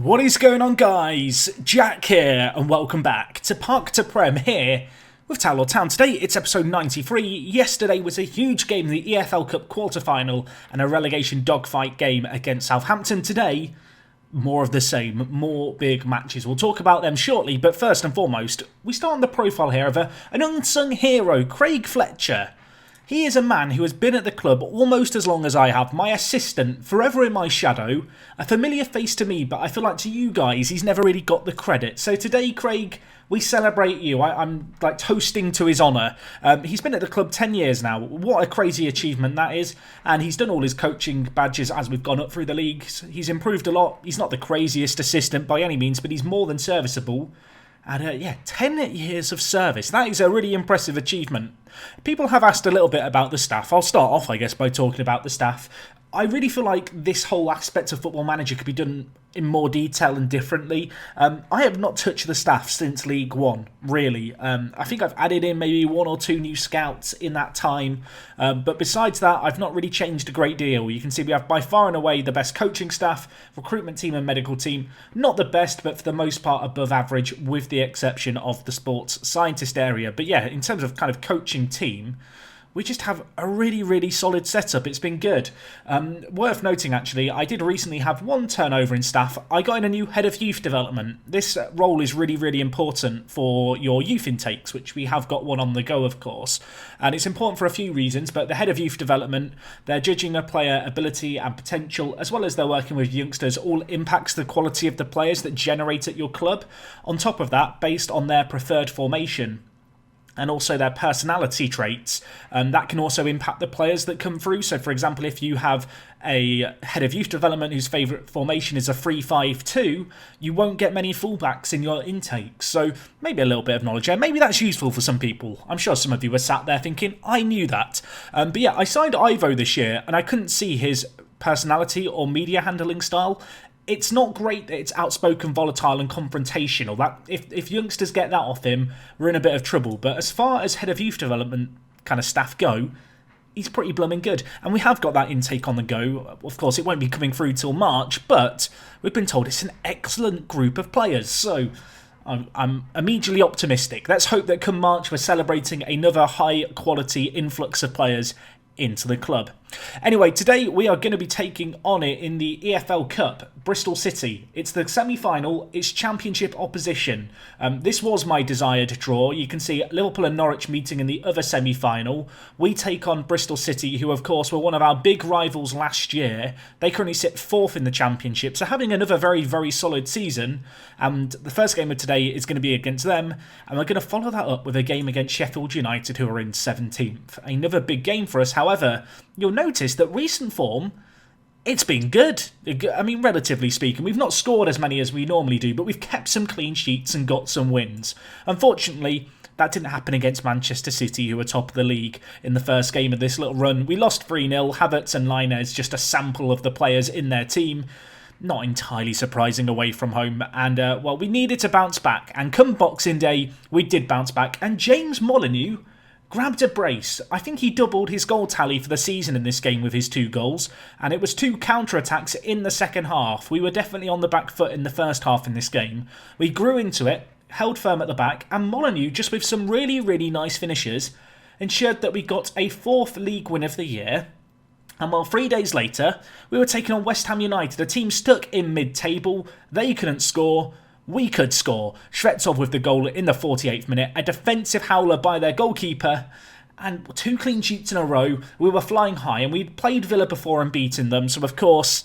What is going on, guys? Jack here, and welcome back to Park to Prem here with Town or Town. Today it's episode 93. Yesterday was a huge game in the EFL Cup quarter-final and a relegation dogfight game against Southampton. Today, more of the same, more big matches. We'll talk about them shortly, but first and foremost, we start on the profile here of an unsung hero, Craig Fletcher. He is a man who has been at the club almost as long as I have, my assistant, forever in my shadow, a familiar face to me, but I feel like to you guys, he's never really got the credit. So today, Craig, we celebrate you. I'm like toasting to his honour. He's been at the club 10 years now. What a crazy achievement that is. And he's done all his coaching badges as we've gone up through the leagues. He's improved a lot. He's not the craziest assistant by any means, but he's more than serviceable. And 10 years of service. That is a really impressive achievement. People have asked a little bit about the staff. I'll start off, I guess, by talking about the staff. I really feel like this whole aspect of Football Manager could be done in more detail and differently. I have not touched the staff since League One, really. I think I've added in maybe one or two new scouts in that time. But besides that, I've not really changed a great deal. You can see we have by far and away the best coaching staff, recruitment team and medical team. Not the best, but for the most part above average, with the exception of the sports scientist area. But yeah, in terms of kind of coaching team, we just have a really, really solid setup. It's been good. Worth noting, actually, I did recently have one turnover in staff. I got in a new head of youth development. This role is really, really important for your youth intakes, which we have got one on the go, of course. And it's important for a few reasons, but the head of youth development, they're judging a player ability and potential, as well as they're working with youngsters, all impacts the quality of the players that generate at your club. On top of that, based on their preferred formation and also their personality traits, that can also impact the players that come through. So, for example, if you have a head of youth development whose favourite formation is a 3-5-2, you won't get many fullbacks in your intake. So maybe a little bit of knowledge there. Maybe that's useful for some people. I'm sure some of you were sat there thinking, I knew that. But yeah, I signed Ivo this year, and I couldn't see his personality or media handling style. It's not great that it's outspoken, volatile and confrontational. That if youngsters get that off him, we're in a bit of trouble. But as far as head of youth development kind of staff go, he's pretty blooming good. And we have got that intake on the go. Of course, it won't be coming through till March, but we've been told it's an excellent group of players. So I'm immediately optimistic. Let's hope that come March we're celebrating another high-quality influx of players into the club. Anyway, today we are going to be taking on it in the EFL Cup, Bristol City. It's the semi-final, it's championship opposition. This was my desired draw. You can see Liverpool and Norwich meeting in the other semi-final. We take on Bristol City, who of course were one of our big rivals last year. They currently sit 4th in the championship, so having another very, very solid season. And the first game of today is going to be against them, and we're going to follow that up with a game against Sheffield United, who are in 17th. Another big game for us. However, you'll notice that recent form, it's been good. I mean, relatively speaking, we've not scored as many as we normally do, but we've kept some clean sheets and got some wins. Unfortunately, that didn't happen against Manchester City, who were top of the league in the first game of this little run. We lost 3-0. Havertz and Linez, just a sample of the players in their team. Not entirely surprising away from home. And, well, we needed to bounce back. And come Boxing Day, we did bounce back. And James Molyneux grabbed a brace. I think he doubled his goal tally for the season in this game with his 2 goals, and it was 2 counter-attacks in the second half. We were definitely on the back foot in the first half in this game. We grew into it, held firm at the back, and Molyneux, just with some really, really nice finishes, ensured that we got a 4th league win of the year. And well, 3 days later, we were taking on West Ham United, a team stuck in mid-table. They couldn't score. We could score. Shvetsov with the goal in the 48th minute. A defensive howler by their goalkeeper. And 2 clean sheets in a row. We were flying high, and we'd played Villa before and beaten them. So, of course,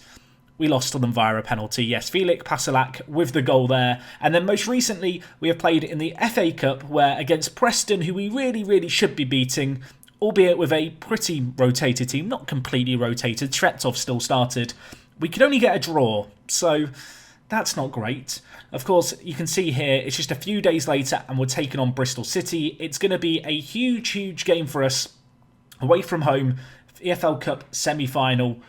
we lost to them via a penalty. Yes, Felix Pasalac with the goal there. And then most recently, we have played in the FA Cup, where against Preston, who we really, really should be beating, albeit with a pretty rotated team. Not completely rotated. Shvetsov still started. We could only get a draw. So that's not great. Of course, you can see here, it's just a few days later and we're taking on Bristol City. It's going to be a huge, huge game for us. Away from home, EFL Cup semi-final.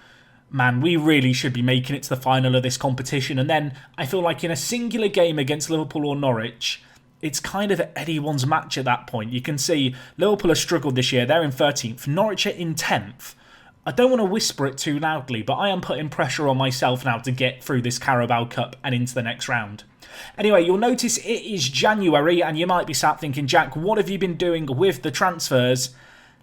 Man, we really should be making it to the final of this competition. And then I feel like in a singular game against Liverpool or Norwich, it's kind of anyone's match at that point. You can see Liverpool have struggled this year. They're in 13th. Norwich are in 10th. I don't want to whisper it too loudly, but I am putting pressure on myself now to get through this Carabao Cup and into the next round. Anyway, you'll notice it is January, and you might be sat thinking, Jack, what have you been doing with the transfers?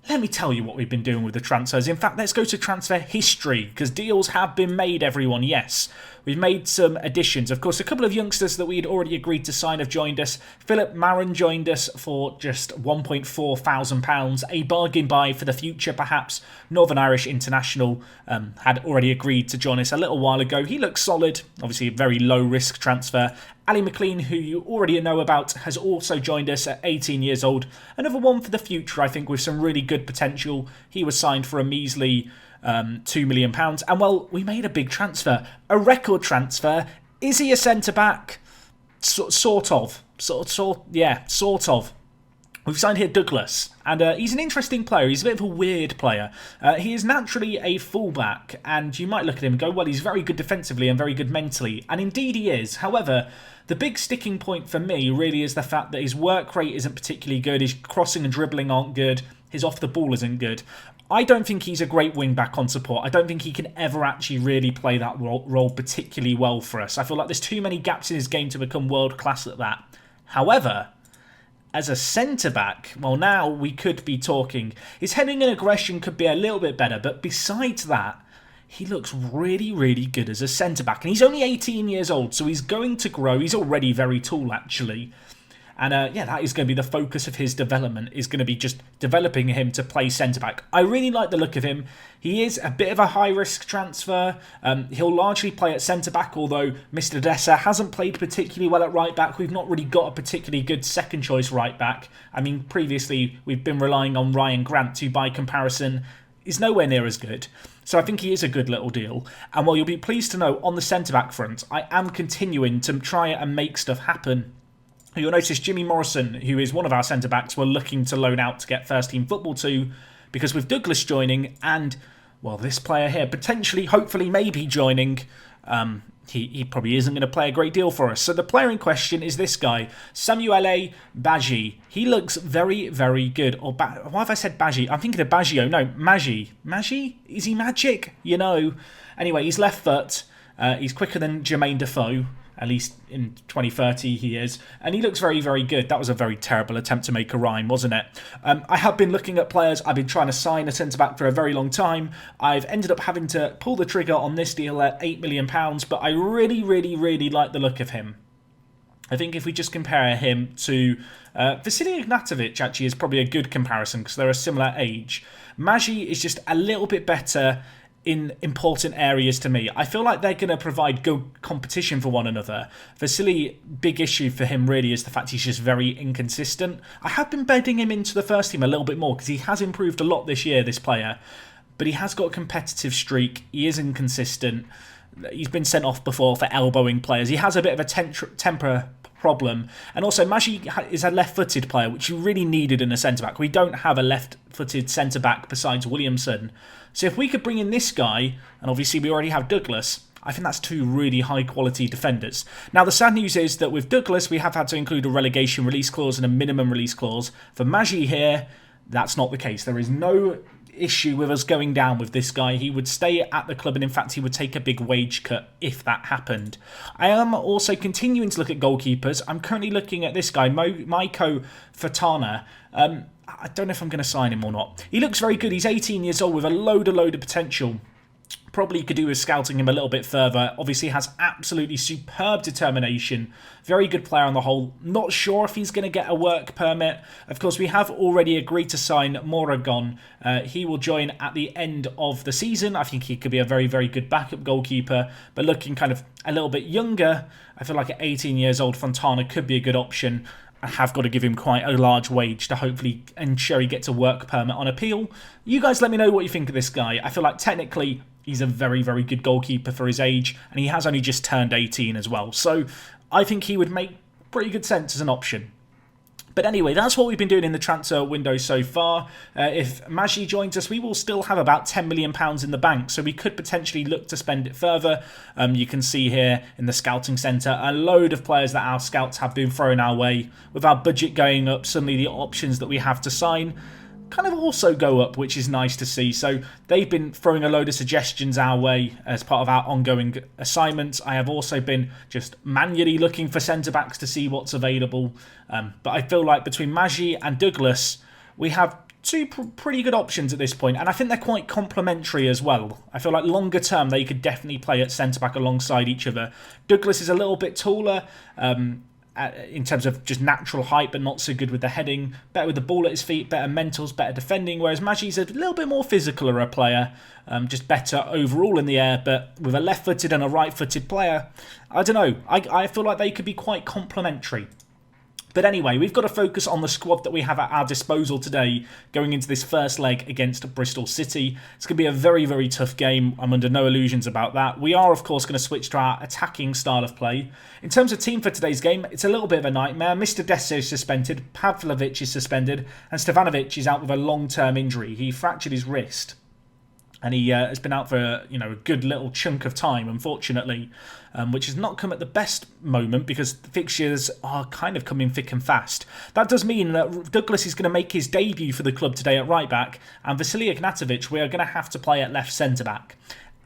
Let me tell you what we've been doing with the transfers. In fact, let's go to transfer history, because deals have been made, everyone, yes. We've made some additions. Of course, a couple of youngsters that we had already agreed to sign have joined us. Philip Marin joined us for just £1,400, a bargain buy for the future, perhaps. Northern Irish international had already agreed to join us a little while ago. He looks solid, obviously a very low-risk transfer. Mclean, who you already know about, has also joined us at 18 years old. Another one for the future, I think, with some really good potential. He was signed for a measly £2 million. And, well, we made a big transfer. A record transfer. Is he a centre-back? Sort of. We've signed here Douglas, and he's an interesting player. He's a bit of a weird player. He is naturally a fullback, and you might look at him and go, well, he's very good defensively and very good mentally, and indeed he is. However, the big sticking point for me really is the fact that his work rate isn't particularly good, his crossing and dribbling aren't good, his off the ball isn't good. I don't think he's a great wing-back on support. I don't think he can ever actually really play that role particularly well for us. I feel like there's too many gaps in his game to become world-class at that. However, as a centre-back, well, now we could be talking. His heading and aggression could be a little bit better, but besides that, he looks really, really good as a centre-back. And he's only 18 years old, so he's going to grow. He's already very tall, actually. And yeah, that is going to be the focus of his development, is going to be just developing him to play centre-back. I really like the look of him. He is a bit of a high-risk transfer. He'll largely play at centre-back, although Mr. Dessa hasn't played particularly well at right-back. We've not really got a particularly good second-choice right-back. I mean, previously, we've been relying on Ryan Grant, who, by comparison, is nowhere near as good. So I think he is a good little deal. And while you'll be pleased to know, on the centre-back front, I am continuing to try and make stuff happen. You'll notice Jimmy Morrison, who is one of our centre-backs, we're looking to loan out to get first-team football to, because with Douglas joining and, well, this player here potentially, hopefully, maybe joining, he probably isn't going to play a great deal for us. So the player in question is this guy, Samuele Baggi. He looks very, very good. Or why have I said Baggi? I'm thinking of Baggio. No, Maggi. Maggi? Is he magic? You know. Anyway, he's left foot. He's quicker than Jermaine Defoe. At least in 2030 he is. And he looks very, very good. That was a very terrible attempt to make a rhyme, wasn't it? I have been looking at players. I've been trying to sign a centre-back for a very long time. I've ended up having to pull the trigger on this deal at £8 million, but I really, really, really like the look of him. I think if we just compare him to Vasily Ignatovic, actually is probably a good comparison because they're a similar age. Maggi is just a little bit better in important areas to me. I feel like they're going to provide good competition for one another. Vasily, big issue for him really is the fact he's just very inconsistent. I have been bedding him into the first team a little bit more because he has improved a lot this year, this player. But he has got a competitive streak. He is inconsistent. He's been sent off before for elbowing players. He has a bit of a temper problem. And also, Maggi is a left-footed player, which you really needed in a centre-back. We don't have a left-footed centre-back besides Williamson. So if we could bring in this guy, and obviously we already have Douglas, I think that's two really high-quality defenders. Now, the sad news is that with Douglas, we have had to include a relegation release clause and a minimum release clause. For Maggi here, that's not the case. There is no issue with us going down with this guy. He would stay at the club, and in fact he would take a big wage cut if that happened. I am also continuing to look at goalkeepers. I'm currently looking at this guy, Maiko Fatana. I don't know if I'm going to sign him or not. He looks very good. He's 18 years old with a load of potential. Probably could do with scouting him a little bit further. Obviously has absolutely superb determination. Very good player on the whole. Not sure if he's going to get a work permit. Of course, we have already agreed to sign Moragon. He will join at the end of the season. I think he could be a very, very good backup goalkeeper. But looking kind of a little bit younger, I feel like at 18 years old, Fontana could be a good option. I have got to give him quite a large wage to hopefully ensure he gets a work permit on appeal. You guys let me know what you think of this guy. I feel like technically he's a very, very good goalkeeper for his age, and he has only just turned 18 as well. So I think he would make pretty good sense as an option. But anyway, that's what we've been doing in the transfer window so far. If Maggi joins us, we will still have about £10 million in the bank, so we could potentially look to spend it further. You can see here in the scouting centre a load of players that our scouts have been throwing our way. With our budget going up, suddenly the options that we have to sign kind of also go up, which is nice to see. So they've been throwing a load of suggestions our way as part of our ongoing assignments. I have also been just manually looking for centre-backs to see what's available. But I feel like between Maggi and Douglas, we have two pretty good options at this point, and I think they're quite complementary as well. I feel like longer term they could definitely play at centre-back alongside each other. Douglas is a little bit taller, in terms of just natural height, but not so good with the heading. Better with the ball at his feet, better mentals, better defending, whereas Maggi's a little bit more physical of a player, just better overall in the air, but with a left-footed and a right-footed player, I don't know. I feel like they could be quite complementary. But anyway, we've got to focus on the squad that we have at our disposal today going into this first leg against Bristol City. It's going to be a very, very tough game. I'm under no illusions about that. We are, of course, going to switch to our attacking style of play. In terms of team for today's game, it's a little bit of a nightmare. Mr. Desse is suspended, Pavlovic is suspended, and Stevanovic is out with a long-term injury. He fractured his wrist. And he has been out for a good little chunk of time, unfortunately, which has not come at the best moment because the fixtures are kind of coming thick and fast. That does mean that Douglas is going to make his debut for the club today at right back, and Vasily Ignatovic we are going to have to play at left centre back.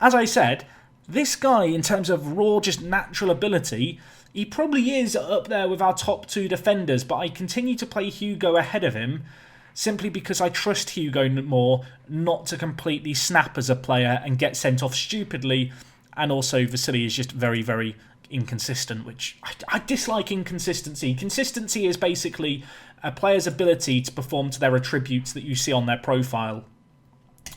As I said, this guy, in terms of raw, just natural ability, he probably is up there with our top two defenders, but I continue to play Hugo ahead of him, simply because I trust Hugo more not to completely snap as a player and get sent off stupidly. And also Vasily is just very, very inconsistent, which I dislike inconsistency. Consistency is basically a player's ability to perform to their attributes that you see on their profile.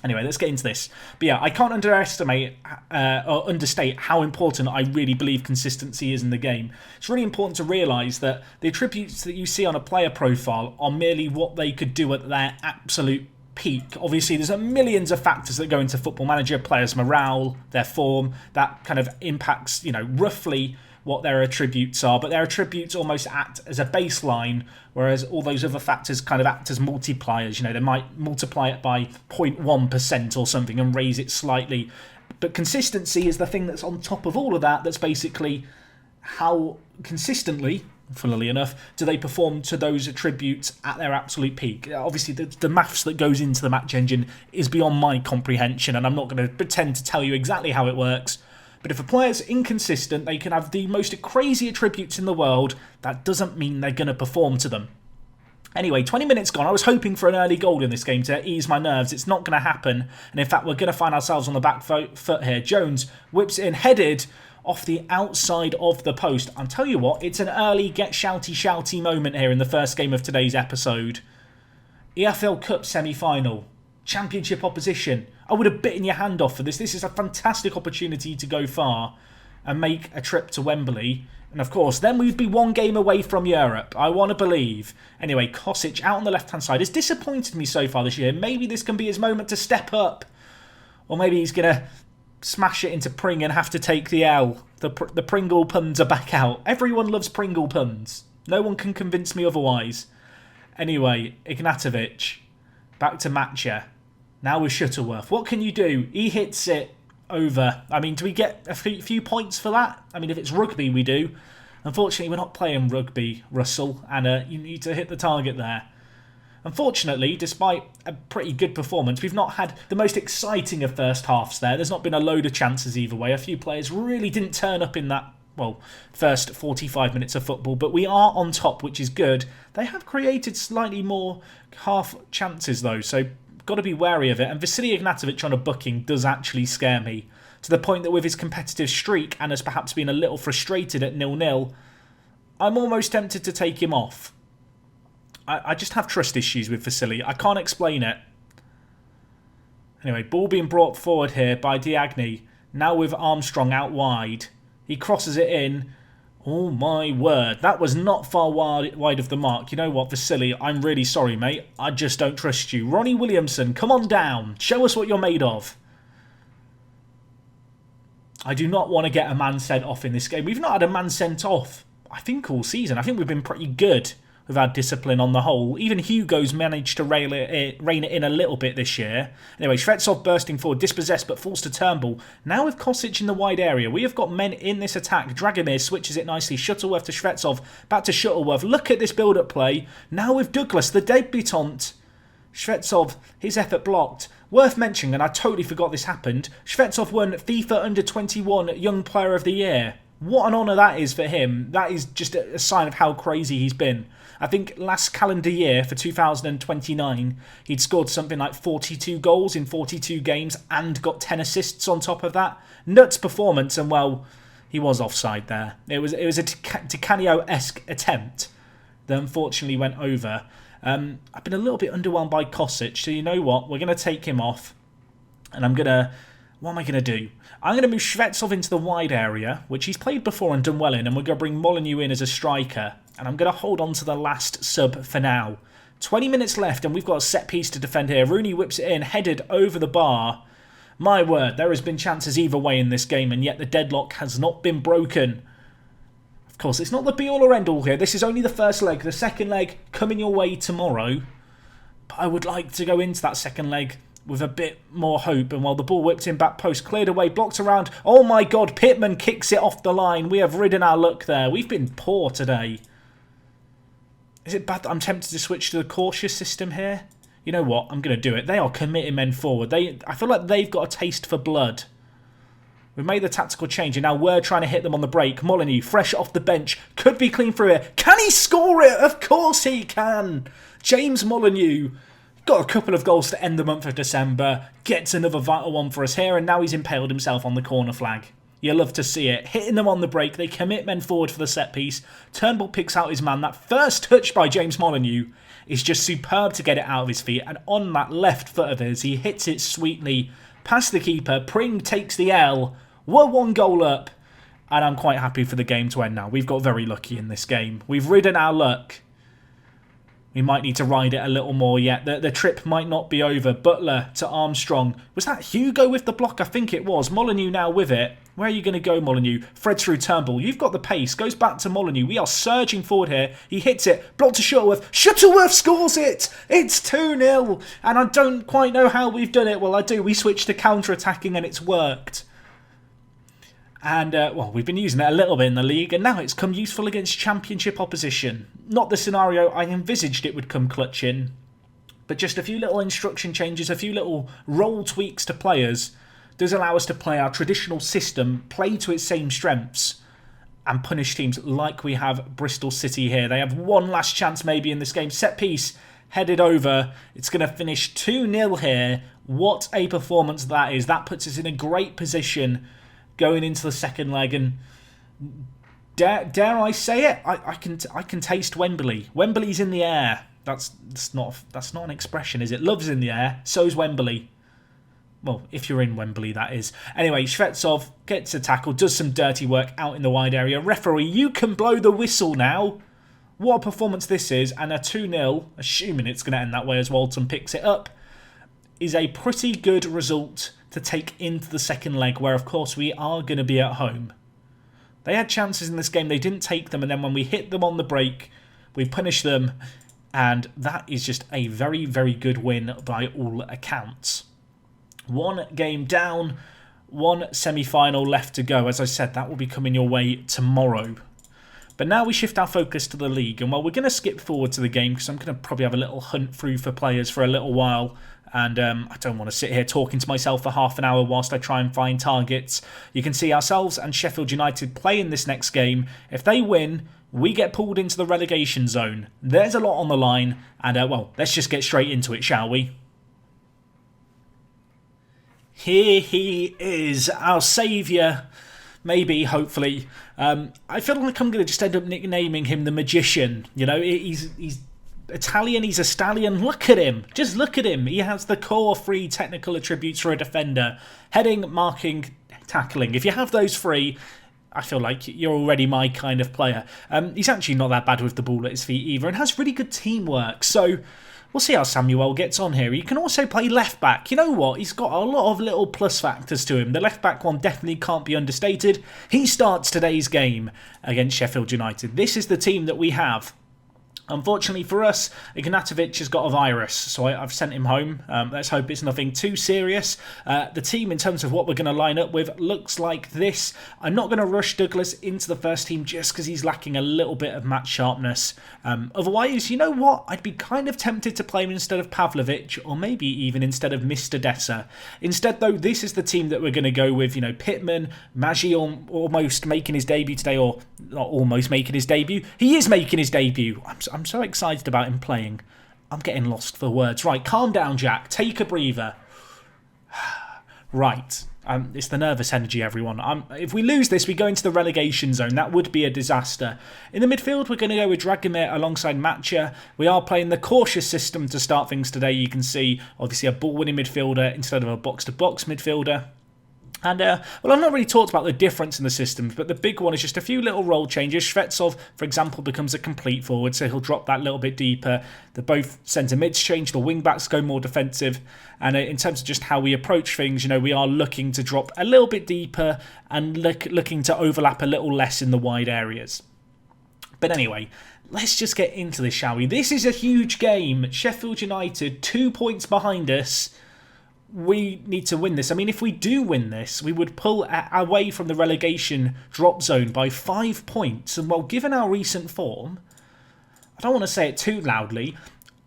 Anyway, let's get into this. But yeah, I can't underestimate or understate how important I really believe consistency is in the game. It's really important to realise that the attributes that you see on a player profile are merely what they could do at their absolute peak. Obviously, there's millions of factors that go into Football Manager, players' morale, their form, that kind of impacts, roughly what their attributes are, but their attributes almost act as a baseline, whereas all those other factors kind of act as multipliers. They might multiply it by 0.1% or something and raise it slightly. But consistency is the thing that's on top of all of that, that's basically how consistently, funnily enough, do they perform to those attributes at their absolute peak. Obviously, the maths that goes into the match engine is beyond my comprehension, and I'm not going to pretend to tell you exactly how it works. But if a player's inconsistent, they can have the most crazy attributes in the world. That doesn't mean they're going to perform to them. Anyway, 20 minutes gone. I was hoping for an early goal in this game to ease my nerves. It's not going to happen. And in fact, we're going to find ourselves on the back foot here. Jones whips it in, headed off the outside of the post. I'll tell you what, it's an early get shouty moment here in the first game of today's episode. EFL Cup semi-final. Championship opposition. I would have bitten your hand off for this. This is a fantastic opportunity to go far and make a trip to Wembley. And of course, then we'd be one game away from Europe. I want to believe. Anyway, Kosic out on the left-hand side has disappointed me so far this year. Maybe this can be his moment to step up. Or maybe he's going to smash it into Pring and have to take the L. The Pringle puns are back out. Everyone loves Pringle puns. No one can convince me otherwise. Anyway, Ignatovic. Back to Matcha. Now with Shuttleworth. What can you do? He hits it over. I mean, do we get a few points for that? I mean, if it's rugby, we do. Unfortunately, we're not playing rugby, Russell, and you need to hit the target there. Unfortunately, despite a pretty good performance, we've not had the most exciting of first halves there. There's not been a load of chances either way. A few players really didn't turn up in that, first 45 minutes of football, but we are on top, which is good. They have created slightly more half chances, though, so got to be wary of it. And Vasily Ignatovic on a booking does actually scare me, to the point that with his competitive streak and has perhaps been a little frustrated at 0-0, I'm almost tempted to take him off. I just have trust issues with Vasily. I can't explain it. Anyway, ball being brought forward here by Diagne. Now with Armstrong out wide. He crosses it in. Oh my word. That was not far wide of the mark. You know what, Vasily? I'm really sorry, mate. I just don't trust you. Ronnie Williamson, come on down. Show us what you're made of. I do not want to get a man sent off in this game. We've not had a man sent off, I think, all season. I think we've been pretty good with our discipline on the whole. Even Hugo's managed to rein it in a little bit this year. Anyway, Shvetsov bursting forward, dispossessed but falls to Turnbull. Now with Kosic in the wide area, we have got men in this attack. Dragomir switches it nicely. Shuttleworth to Shvetsov, back to Shuttleworth. Look at this build-up play. Now with Douglas, the debutant. Shvetsov, his effort blocked. Worth mentioning, and I totally forgot this happened, Shvetsov won FIFA Under-21 Young Player of the Year. What an honour that is for him. That is just a sign of how crazy he's been. I think last calendar year, for 2029, he'd scored something like 42 goals in 42 games and got 10 assists on top of that. Nuts performance, and well, he was offside there. It was a Di Canio-esque attempt that unfortunately went over. I've been a little bit underwhelmed by Kosic, so you know what? We're going to take him off, and what am I going to do? I'm going to move Shvetsov into the wide area, which he's played before and done well in, and we're going to bring Molyneux in as a striker, and I'm going to hold on to the last sub for now. 20 minutes left, and we've got a set piece to defend here. Rooney whips it in, headed over the bar. My word, there has been chances either way in this game, and yet the deadlock has not been broken. Of course, it's not the be-all or end-all here. This is only the first leg. The second leg coming your way tomorrow. But I would like to go into that second leg with a bit more hope. And while the ball whipped in back post, cleared away, blocked around. Oh my God, Pittman kicks it off the line. We have ridden our luck there. We've been poor today. Is it bad that I'm tempted to switch to the cautious system here? You know what? I'm going to do it. They are committing men forward. I feel like they've got a taste for blood. We've made the tactical change, and now we're trying to hit them on the break. Molyneux, fresh off the bench, could be clean through here. Can he score it? Of course he can. James Molyneux got a couple of goals to end the month of December, gets another vital one for us here, and now he's impaled himself on the corner flag. You love to see it. Hitting them on the break, they commit men forward for the set piece. Turnbull picks out his man. That first touch by James Molyneux is just superb to get it out of his feet, and on that left foot of his, he hits it sweetly past the keeper. Pring takes the L. We're one goal up, and I'm quite happy for the game to end now. We've got very lucky in this game. We've ridden our luck. We might need to ride it a little more yet. The trip might not be over. Butler to Armstrong. Was that Hugo with the block? I think it was. Molyneux now with it. Where are you going to go, Molyneux? Fred through Turnbull. You've got the pace. Goes back to Molyneux. We are surging forward here. He hits it. Blocked to Shuttleworth. Shuttleworth scores it! It's 2-0. And I don't quite know how we've done it. Well, I do. We switched to counter-attacking and it's worked. And, well, we've been using it a little bit in the league, and now it's come useful against championship opposition. Not the scenario I envisaged it would come clutch in, but just a few little instruction changes, a few little role tweaks to players does allow us to play our traditional system, play to its same strengths, and punish teams like we have Bristol City here. They have one last chance maybe in this game. Set piece, headed over. It's going to finish 2-0 here. What a performance that is. That puts us in a great position going into the second leg, and dare I say it, I can taste Wembley. Wembley's in the air. That's not an expression, is it? Love's in the air. So's Wembley. Well, if you're in Wembley, that is. Anyway, Shvetsov gets a tackle, does some dirty work out in the wide area. Referee, you can blow the whistle now. What a performance this is, and a 2-0, assuming it's going to end that way as Walton picks it up, is a pretty good result to take into the second leg, where of course we are going to be at home. They had chances in this game, they didn't take them, and then when we hit them on the break, we punished them, and that is just a very, very good win by all accounts. One game down, one semi-final left to go. As I said, that will be coming your way tomorrow. But now we shift our focus to the league, and well, we're going to skip forward to the game because I'm going to probably have a little hunt through for players for a little while. And I don't want to sit here talking to myself for half an hour whilst I try and find targets. You can see ourselves and Sheffield United play in this next game. If they win, we get pulled into the relegation zone. There's a lot on the line. And, well, let's just get straight into it, shall we? Here he is, our saviour. Maybe, hopefully. I feel like I'm going to just end up nicknaming him the Magician. You know, he's Italian, he's a stallion. Look at him. Just look at him. He has the core 3 technical attributes for a defender. Heading, marking, tackling. If you have those 3, I feel like you're already my kind of player. He's actually not that bad with the ball at his feet either, and has really good teamwork. So we'll see how Samuel gets on here. He can also play left back. You know what? He's got a lot of little plus factors to him. The left back one definitely can't be understated. He starts today's game against Sheffield United. This is the team that we have. Unfortunately for us, Ignatovic has got a virus, so I've sent him home. Let's hope it's nothing too serious. The team, in terms of what we're going to line up with, looks like this. I'm not going to rush Douglas into the first team just because he's lacking a little bit of match sharpness. Otherwise, you know what? I'd be kind of tempted to play him instead of Pavlovic, or maybe even instead of Mr. Dessa. Instead, though, this is the team that we're going to go with. You know, Pittman, Maggi almost making his debut today, or not almost making his debut. He is making his debut. I'm so excited about him playing. I'm getting lost for words. Right, calm down, Jack. Take a breather. Right. It's the nervous energy, everyone. If we lose this, we go into the relegation zone. That would be a disaster. In the midfield, we're going to go with Dragomir alongside Matcha. We are playing the cautious system to start things today. You can see, obviously, a ball-winning midfielder instead of a box-to-box midfielder. And, well, I've not really talked about the difference in the systems, but the big one is just a few little role changes. Shvetsov, for example, becomes a complete forward, so he'll drop that little bit deeper. Both centre mids change, the wing-backs go more defensive. And in terms of just how we approach things, you know, we are looking to drop a little bit deeper and looking to overlap a little less in the wide areas. But anyway, let's just get into this, shall we? This is a huge game. Sheffield United, 2 points behind us. We need to win this. I mean, if we do win this, we would pull away from the relegation drop zone by 5 points. And, well, given our recent form, I don't want to say it too loudly,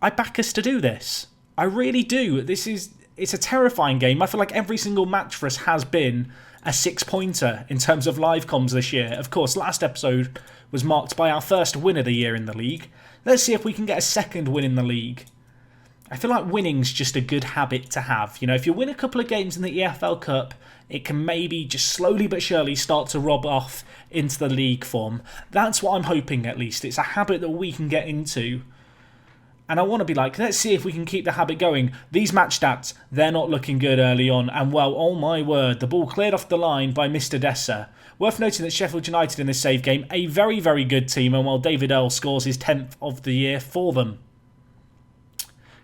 I back us to do this. I really do. It's a terrifying game. I feel like every single match for us has been a 6-pointer in terms of live comms this year. Of course, last episode was marked by our first win of the year in the league. Let's see if we can get a second win in the league. I feel like winning's just a good habit to have. You know, if you win a couple of games in the EFL Cup, it can maybe just slowly but surely start to rob off into the league form. That's what I'm hoping, at least. It's a habit that we can get into. And I want to be like, let's see if we can keep the habit going. These match stats, they're not looking good early on. And, well, oh my word, the ball cleared off the line by Mr. Dessa. Worth noting that Sheffield United in this save game, a very, very good team. And, well, David Earl scores his 10th of the year for them.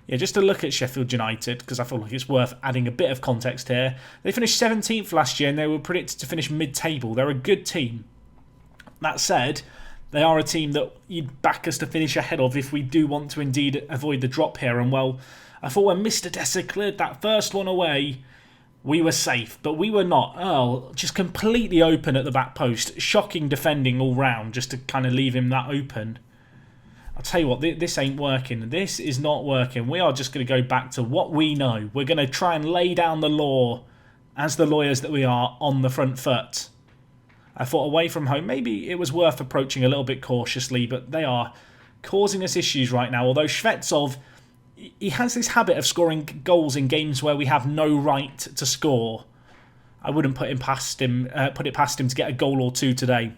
Yeah, just to look at Sheffield United, because I feel like it's worth adding a bit of context here. They finished 17th last year and they were predicted to finish mid-table. They're a good team. That said, they are a team that you'd back us to finish ahead of if we do want to indeed avoid the drop here. And, well, I thought when Mr. Dessa cleared that first one away, we were safe, but we were not. Earl just completely open at the back post. Shocking defending all round just to kind of leave him that open. I'll tell you what, this ain't working. This is not working. We are just going to go back to what we know. We're going to try and lay down the law, as the lawyers that we are, on the front foot. I thought away from home, maybe it was worth approaching a little bit cautiously, but they are causing us issues right now. Although Shvetsov, he has this habit of scoring goals in games where we have no right to score. I wouldn't put it past him to get a goal or two today.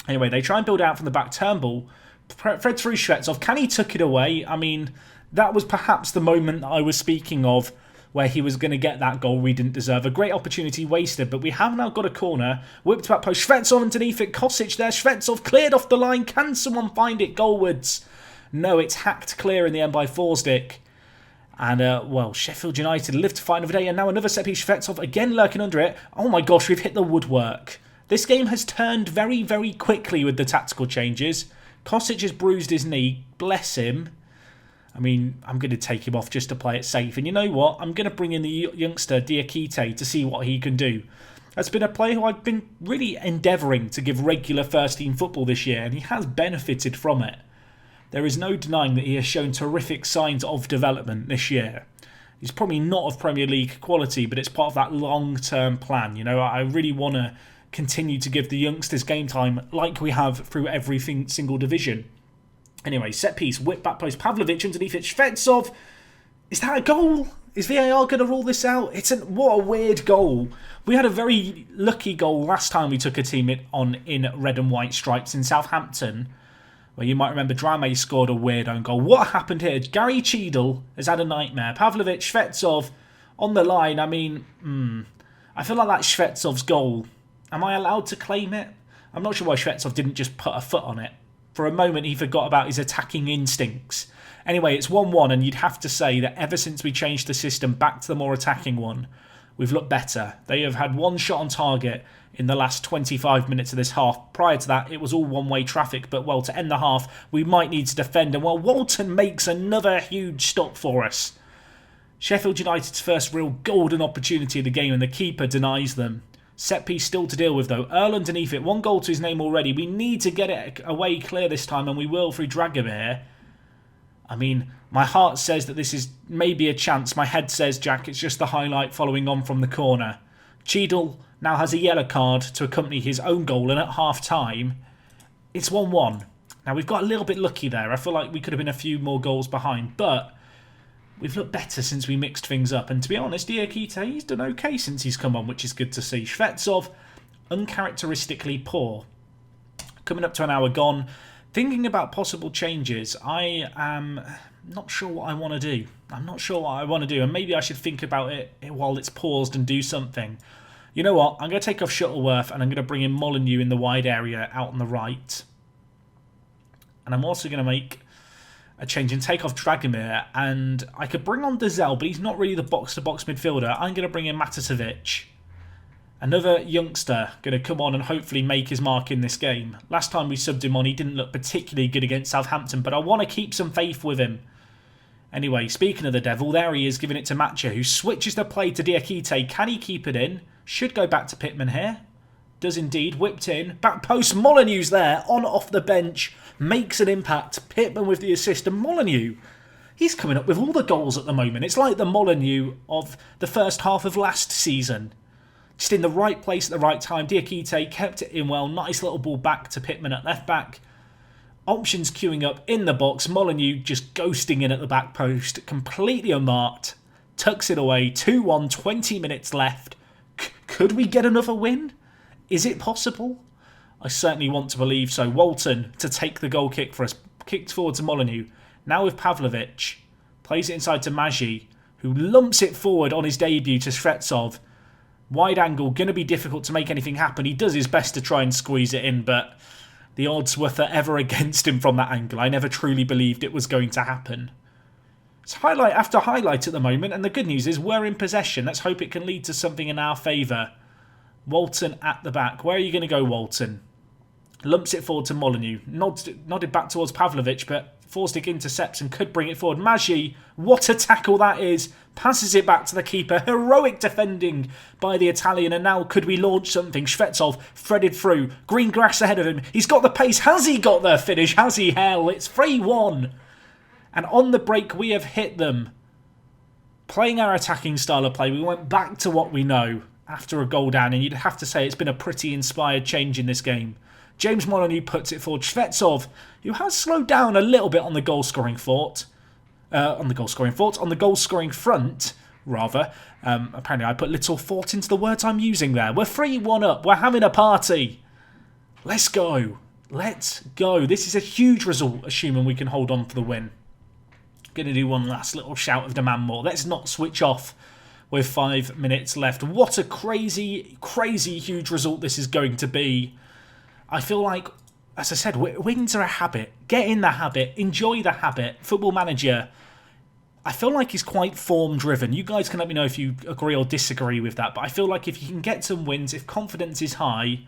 Anyway, they try and build out from the back. Turnbull Fred through Shvetsov. Can he tuck it away? I mean, that was perhaps the moment that I was speaking of where he was going to get that goal we didn't deserve. A great opportunity wasted, but we have now got a corner. Whipped back post. Shvetsov underneath it. Kosic there. Shvetsov cleared off the line. Can someone find it goalwards? No, it's hacked clear in the end by Forsdick. And, well, Sheffield United live to fight another day. And now another set piece. Shvetsov again lurking under it. Oh my gosh, we've hit the woodwork. This game has turned very, very quickly with the tactical changes. Kosic has bruised his knee. Bless him. I mean, I'm going to take him off just to play it safe. And you know what? I'm going to bring in the youngster, Diakite, to see what he can do. That's been a player who I've been really endeavouring to give regular first-team football this year, and he has benefited from it. There is no denying that he has shown terrific signs of development this year. He's probably not of Premier League quality, but it's part of that long-term plan. You know, I really want to continue to give the youngsters game time like we have through every single division. Anyway, set piece, whip back post, Pavlovic underneath it, Shvetsov. Is that a goal? Is VAR going to rule this out? What a weird goal. We had a very lucky goal last time we took a team on in red and white stripes in Southampton, where you might remember Drame scored a weird own goal. What happened here? Gary Cheadle has had a nightmare. Pavlovic, Shvetsov on the line. I mean, I feel like that's Shvetsov's goal. Am I allowed to claim it? I'm not sure why Shvetsov didn't just put a foot on it. For a moment, he forgot about his attacking instincts. Anyway, it's 1-1, and you'd have to say that ever since we changed the system back to the more attacking one, we've looked better. They have had one shot on target in the last 25 minutes of this half. Prior to that, it was all one-way traffic, but well, to end the half, we might need to defend. And well, Walton makes another huge stop for us. Sheffield United's first real golden opportunity of the game, and the keeper denies them. Set piece still to deal with though. Earl underneath it, 1 goal to his name already. We need to get it away clear this time, and we will through Dragomir. I mean, my heart says that this is maybe a chance. My head says, Jack, it's just the highlight following on from the corner. Cheadle now has a yellow card to accompany his own goal, and at half-time, it's 1-1. Now, we've got a little bit lucky there. I feel like we could have been a few more goals behind, but we've looked better since we mixed things up. And to be honest, Diakite, he's done okay since he's come on, which is good to see. Shvetsov, uncharacteristically poor. Coming up to an hour gone. Thinking about possible changes, I am not sure what I want to do. And maybe I should think about it while it's paused and do something. You know what? I'm going to take off Shuttleworth and I'm going to bring in Molyneux in the wide area out on the right. And I'm also going to make a change and take off Dragomir. And I could bring on Dazelle, but he's not really the box-to-box midfielder. I'm going to bring in Matasevic. Another youngster going to come on and hopefully make his mark in this game. Last time we subbed him on, he didn't look particularly good against Southampton, but I want to keep some faith with him. Anyway, speaking of the devil, there he is giving it to Matcha, who switches the play to Diakite. Can he keep it in? Should go back to Pittman here. Does indeed. Whipped in. Back post. Molyneux's there. On off the bench. Makes an impact. Pittman with the assist. And Molyneux, he's coming up with all the goals at the moment. It's like the Molyneux of the first half of last season. Just in the right place at the right time. Diakite kept it in well. Nice little ball back to Pittman at left back. Options queuing up in the box. Molyneux just ghosting in at the back post. Completely unmarked. Tucks it away. 2-1. 20 minutes left. Could we get another win? Is it possible? I certainly want to believe so. Walton to take the goal kick for us. Kicked forward to Molyneux. Now with Pavlovic. Plays it inside to Maggi, who lumps it forward on his debut to Shvetsov. Wide angle, going to be difficult to make anything happen. He does his best to try and squeeze it in, but the odds were forever against him from that angle. I never truly believed it was going to happen. It's highlight after highlight at the moment, and the good news is we're in possession. Let's hope it can lead to something in our favour. Walton at the back. Where are you going to go, Walton? Lumps it forward to Molyneux. Nodded back towards Pavlovic, but Forstig intercepts and could bring it forward. Maggi, what a tackle that is. Passes it back to the keeper. Heroic defending by the Italian. And now could we launch something? Shvetsov threaded through. Green grass ahead of him. He's got the pace. Has he got the finish? Has he? Hell, it's 3-1. And on the break, we have hit them. Playing our attacking style of play, we went back to what we know after a goal down. And you'd have to say it's been a pretty inspired change in this game. James Molyneux puts it forward. Shvetsov, who has slowed down a little bit on the goal-scoring on the goal-scoring front, rather. Apparently I put little thought into the words I'm using there. We're 3-1 up. We're having a party. Let's go. Let's go. This is a huge result, assuming we can hold on for the win. Going to do one last little shout of demand more. Let's not switch off with 5 minutes left. What a crazy, crazy huge result this is going to be. I feel like, as I said, wins are a habit. Get in the habit. Enjoy the habit. Football Manager, I feel like he's quite form-driven. You guys can let me know if you agree or disagree with that. But I feel like if you can get some wins, if confidence is high,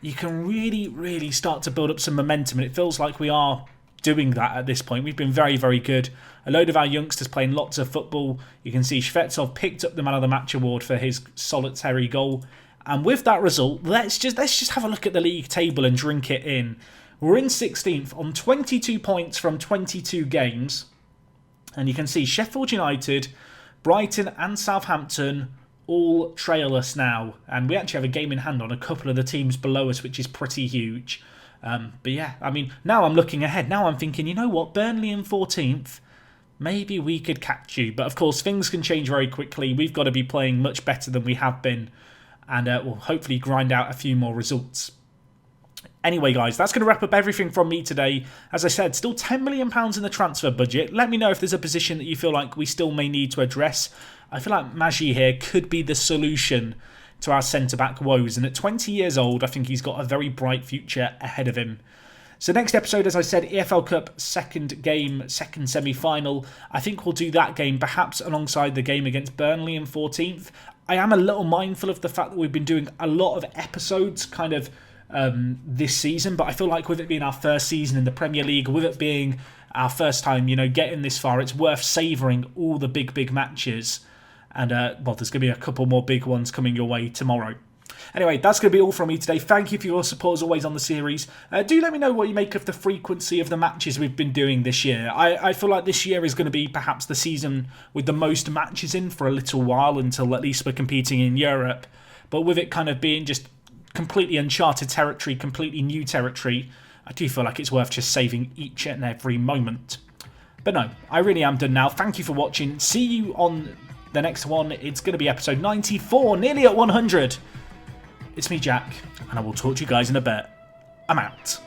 you can really, really start to build up some momentum. And it feels like we are doing that at this point. We've been very, very good. A load of our youngsters playing lots of football. You can see Shvetsov picked up the Man of the Match award for his solitary goal. And with that result, let's just have a look at the league table and drink it in. We're in 16th on 22 points from 22 games. And you can see Sheffield United, Brighton and Southampton all trail us now. And we actually have a game in hand on a couple of the teams below us, which is pretty huge. But yeah, I mean, now I'm looking ahead. Now I'm thinking, you know what, Burnley in 14th, maybe we could catch you. But of course, things can change very quickly. We've got to be playing much better than we have been. And we'll hopefully grind out a few more results. Anyway, guys, that's going to wrap up everything from me today. As I said, still £10 million in the transfer budget. Let me know if there's a position that you feel like we still may need to address. I feel like Maggi here could be the solution to our centre-back woes. And at 20 years old, I think he's got a very bright future ahead of him. So next episode, as I said, EFL Cup second game, second semi-final. I think we'll do that game perhaps alongside the game against Burnley in 14th. I am a little mindful of the fact that we've been doing a lot of episodes kind of this season, but I feel like with it being our first season in the Premier League, with it being our first time, you know, getting this far, it's worth savouring all the big matches. And, well, there's going to be a couple more big ones coming your way tomorrow. Anyway, that's going to be all from me today. Thank you for your support as always on the series. Do let me know what you make of the frequency of the matches we've been doing this year. I feel like this year is going to be perhaps the season with the most matches in for a little while until at least we're competing in Europe. But with it kind of being just completely uncharted territory, completely new territory, I do feel like it's worth just saving each and every moment. But no, I really am done now. Thank you for watching. See you on the next one. It's going to be episode 94, nearly at 100. It's me, Jack, and I will talk to you guys in a bit. I'm out.